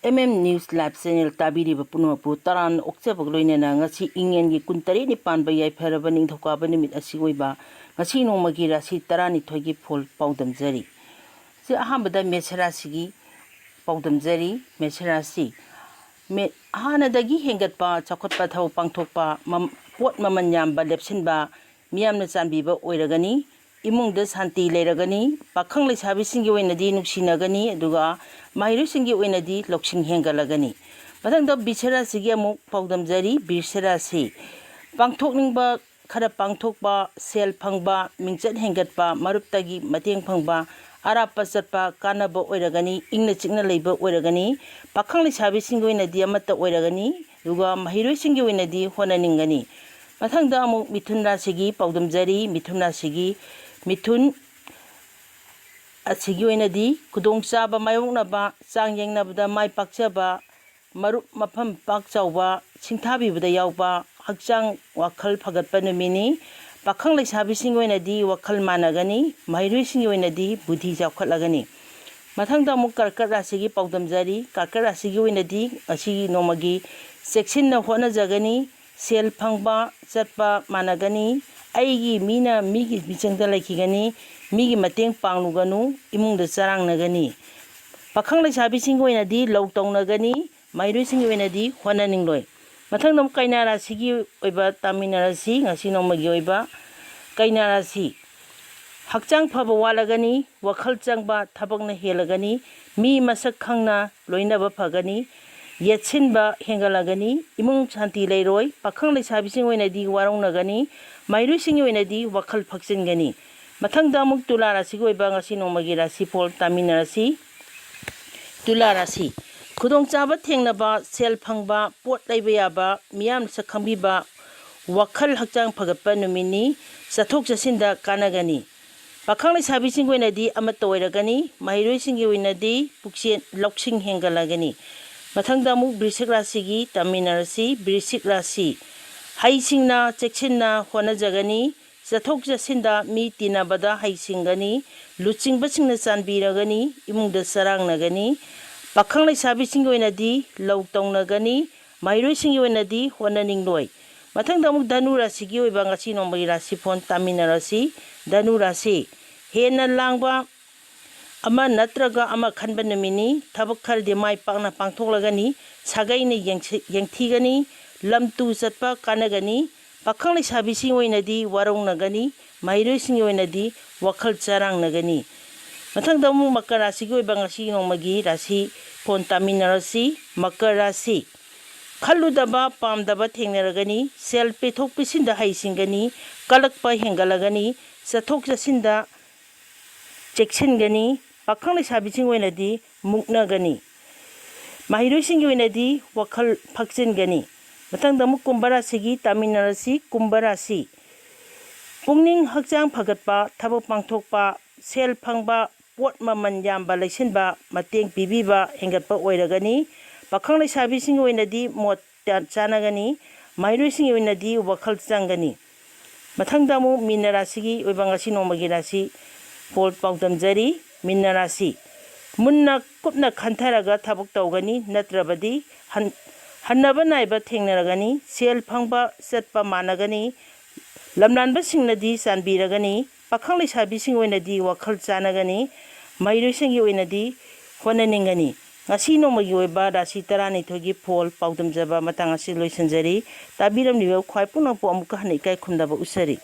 News Live Channel tabiriba punumapu taran oktobak loinena ngasi ingengi kuntari ni panba yai pheraba ningthokaba nimit asi oiba ngasi nongmagi rasi tarani thoigi phol paudamjari si ahambada mesarasigi paudamjari mesarasi me hanadagi hengatpa chakotpa thau pangthokpa pot maman yamba lepsinba miyamna chanbiba oiragani imungda santi leiragani pakhang leisabi singi oinadi nuksinagani aduga mahiru singi oinadi loksing hengalagani mathangda bisara sigi amuk paudamjari bisara si pangthokningba khara pangthokba sel phangba mingchat hengatpa maruptagi mateng phangba arapa chatpa kanaba oiragani ingna chikna leiba oiragani pakhang leisabi singi oinadi amata oiragani aduga mahiru singi oinadi honaningani mathangda amuk mithun rasigi paudamjari mithun rasigi mithun asigi oinadi kudong chaba mayoknaba chang yengnabada mai pakchaba marup mafam pak chawba singthabibada yawba hakchang wakhal phagatpa numini pakhang leisabi sing oinadi wakhal managani mahiru sing oinadi budhi jawkhatlagani mathangda amuk karkar rasigi paudamjari karkar rasigi oinadi asi nomagi section hona jagani sel phangba chatpa managani aigi mina migi bichangda laikigani migi mateng pangluganu imungda charangnagani pakhang leisabi sing oinadi lowtongnagani mahiru sing oinadi honaningloi mathangdam kaina rasigi oiba tamina rasi ngasi nomagi oiba kaina rasi hakchang phaba walagani wakhal changba thabakna helagani mi masak khangna loinaba phagani yetsinba hengalagani imung shanti leiroi pakhang leisabi sing oinadi warongnagani mahiru sing oinadi wakhal phakchingani mathangda amuk tula rasi oiba ngasi nomagi rasi phol tamina rasi tula rasi khudong chaba thengnaba sel phangba pot leiba yaba miyam sakhangbiba wakhal hakchang phagatpa numini chathok chasinda kanagani pakhang leisabi sing oinadi amata oiragani mahiru sing oinadi puksen loksing hengalagani mathangda amuk brisik rasigi tamina rasi brisik rasi haisingna cheksinna honajagani chathok chasinda mi tinabada haisingani luchingba singna chanbiragani imungda sarangnagani pakhang leisabi sing oinadi lowtongnagani mahiru sing oinadi honaningloi mathangda amuk dhanu rasigi oiba ngasi nomagi rasi phon tamina rasi dhanu rasi hena langba ama natraga ama khanba numini thabak khardi mai pakna pangthoklagani sagaina yengthigani lamtu chatpa kanagani pakhang leisabi sing oinadi warongnagani mahiru sing oinadi wakhal charangnagani mathangda amuk makar rasigi oiba ngasi nomagi rasi phon tamina rasi makar rasi khaludaba pamdaba thengnaragani sel pethok pisinda haisingani kalakpa hengalagani chathok chasinda cheksingani pakhang leisabi sing oinadi muknagani mahiru sing oinadi wakhal phakchingani mathangda amuk kumbha rasigi tamina rasi kumbha rasi pungning hakchang phagatpa thabak pangthokpa sel phangba pot maman yamba leisinba mateng pibiba hengatpa oiragani pakhang leisabi sing oinadi mot chanagani mahiru sing oinadi wakhal changani mathangda amuk mina rasigi oiba ngasi nomagi rasi phol paudamjari mina rasi munna kupna khantharaga thabak tawgani natrabadi hannaba naiba thengnaragani sel phangba chatpa managani lamlanba singnadi chanbiragani pakhang leisabi sing oinadi wakhal chanagani mahiru sing oinadi honaningani ngasi nomagi oiba rasi tarani thogi phol paudamjaba matang asi loisanjari tabiramniba khwai punangpo amuka hanai kai khumdaba usari।